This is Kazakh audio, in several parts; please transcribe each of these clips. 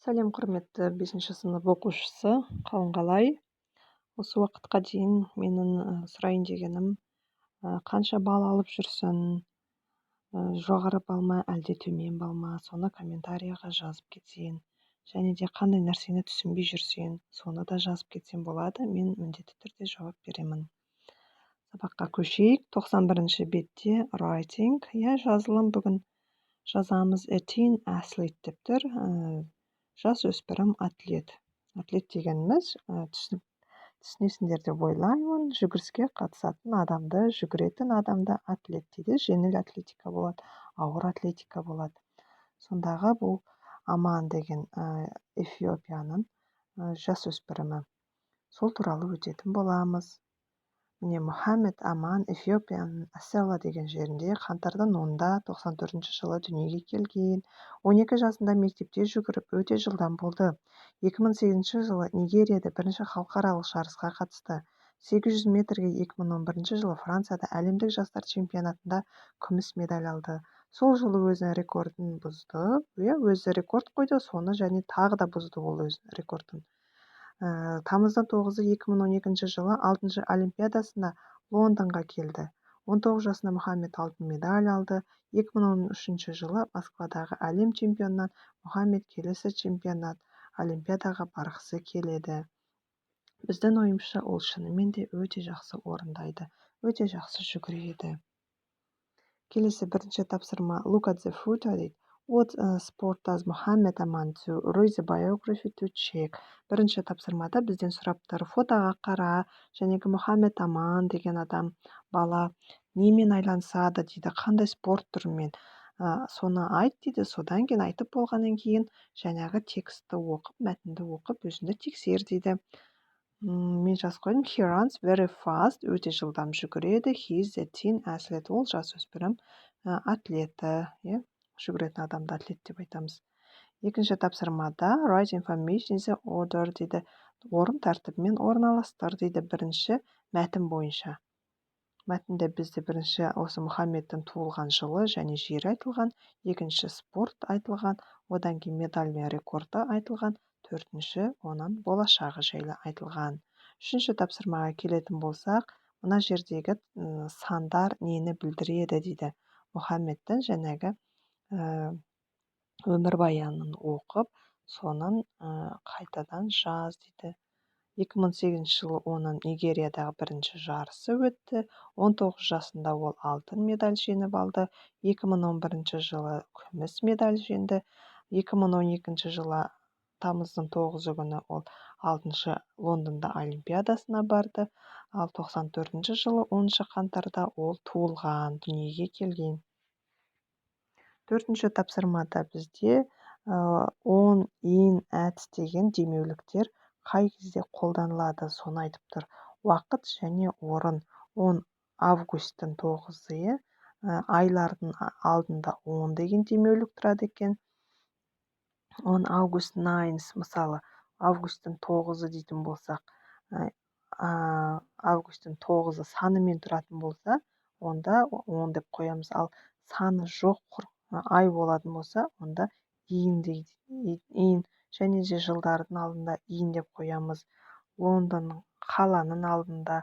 сәлем құрметті 5 сынып оқушысы, қалың қалай? Осы уақытқа дейін менің сұрайын дегенім, қанша балл алып жүрсің, жоғары балл ма әлде төмен балл ма, соны комментарияға жазып кетсең, және де қандай нәрсені түсінбей жүрсең, соны да жазып кетсең болады, мен міндетті түрде жауап беремін. Сабаққа көшейік. 91-ші бетте writing, жазылым бүгін жазамыз. A teen athlete деп тұр. Жасөспірім атлет. Атлет дегеніміз түсінесіңдер деп ойлаймын. Жүгіріске қатысатын адамды, жүгіретін адамды атлет дейді. Жеңіл атлетика болады, ауыр атлетика болады. Сондағы бұл Аман деген Эфиопияның жасөспірімі. Сол туралы өтетін боламыз. Міне Мұхаммед Аман Эфиопияның Асела деген жерінде қаңтардың 10-да 94 жылы дүниеге келген. 12 жасында мектепте жүгіріп өте жылдам болды. 2008 жылы Нигерияда бірінші халықаралық жарысқа қатысты. 800 метрге 2011 жылы Францияда әлемдік жастар чемпионатында күміс медаль алды. Сол жылы өзінің рекордын бұзды. Өзі рекорд қойды, соны және тағы да бұзды ол өзінің рекордын. Тамыздың 9-ы 2012 жылы 6-шы Олимпиадасында Лондонға келді. 19 жасында Мұхаммед алтын медаль алды. 2013 жылы Москвадағы әлем чемпионынан Мұхаммед келесі чемпионат Олимпиадаға барғысы келеді. Біздің ойымызша ол шынымен де өте жақсы орындайды, өте жақсы жүгіреді. Келесі бірінші тапсырма Look at the photo дейді. What sport does Muhammad Aman do? Read the biography to check. Бірінші тапсырмада бізден сұрап тұр. Фотоға қара, жәнегі Мұхаммед Аман деген адам, бала немен айланысады дейді, қандай спорт түрімен. Соны айт дейді, содан кейін айтып болғаннан кейін жаңағы текстті оқып, мәтінді оқып, өзіңді тексер дейді. Мен жазып қойдым. He runs very fast. Өте жылдам жүгіреді. He is a teen athlete. Ол жасөспірім атлеті. Жүгіретін адамды атлет деп айтамыз. Екінші тапсырмада write information in the order дейді. Орын тәртібімен орналастыр дейді. Бірінші мәтін бойынша. Мәтінде бізде бірінші осы Мұхаммедтің туылған жылы және жері айтылған. Екінші спорт айтылған. Одан кейін медаль мен рекорды айтылған. Төртінші оның болашағы жайлы айтылған. Үшінші тапсырмаға келетін болсақ, мына жердегі сандар нені білдіреді дейді. Мұхаммедтің жәнегі өмірбаянын оқып, соның қайтадан жаз дейді. 2008 жылы оның Нигериядағы бірінші жарысы өтті. 19 жасында ол алтын медаль жеңіп алды. 2011 жылы күміс медаль жеңді. 2012 жылы тамыздың 9 күні ол 6-шы Лондонда Олимпиадасына барды. Ал 94 жылы 10 қаңтарда ол туылған, дүниеге келген. Төртінші тапсырмада бізде on, in, at деген демеуліктер қай кезде қолданылады, соны айтып тұр. Уақыт және орын. 10 августтың 9-ы, айлардың алдында 10 деген демеулік тұрады екен. 10 August 9, мысалы, августтың 9-ы дейтін болсақ, августтың 9-ы санымен тұратын болса, онда 10 деп қоямыз. Ал саны жоқ ай болатын болса, онда in дейді. In және де жылдардың алдында in деп қоямыз. Лондонның қаланың алдында,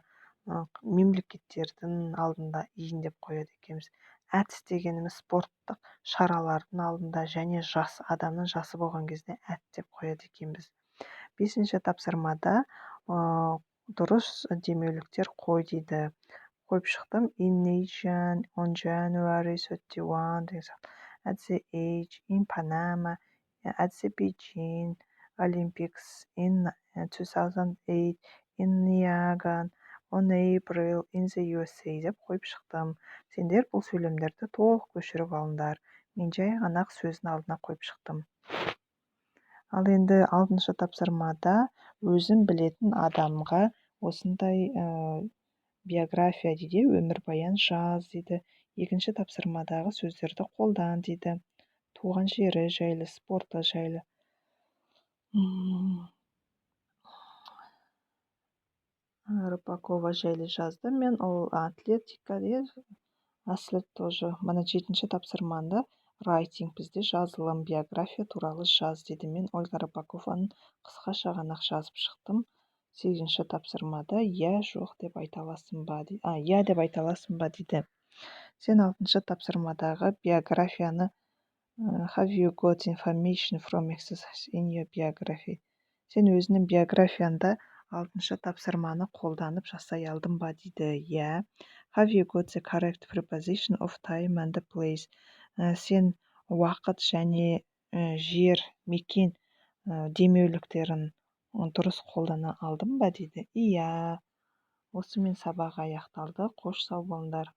мемлекеттердің алдында in деп қояды екенбіз. At дегеніміз спорттық шаралардың алдында және адамның жасы болған кезде at деп қояды екенбіз. 5-ші тапсырмада дұрыс демеуліктер қой дейді. Қойып шықтым. In nation, on January 31, at the age, in Panama, at the Beijing Olympics, in 2008, in Niagara, on April, in the USA деп қойып шықтым. Сендер бұл сөйлемдерді толық көшіріп алыңдар. Мен жай ғана сөздің алдына қойып шықтым. Ал енді 6-шы тапсырмада өзін білетін адамға осындай биография дейді, өмірбаян жаз дейді. 2-ші тапсырмадағы сөздерді қолдан дейді. Туған жері жайлы, спорты жайлы. Рыпакова жайлы жазды. Мен ол атлетика дейді. Аслет тоже. Мына 7-ші тапсырмада Writing бізде жазылым, биография туралы жаз деді. Мен Ольга Рыпакованың қысқаша ғана жазып шықтым. 8-ші тапсырмада иә, жоқ деп айта аласың ба дейді. Иә деп айта аласың ба дейді. Сен 6-ші тапсырмадағы биографияны have you got information from exercise in your biography? Сен өзінің биографияңда 6-шы тапсырманы қолданып жасай алдың ба дейді. Иә. Have you got the correct preposition of time and the place? Сен уақыт және жер, мекен демеуліктерін дұрыс қолдана алдың ба дейді. Иә. Осымен сабақ аяқталды. Қош сау болыңдар.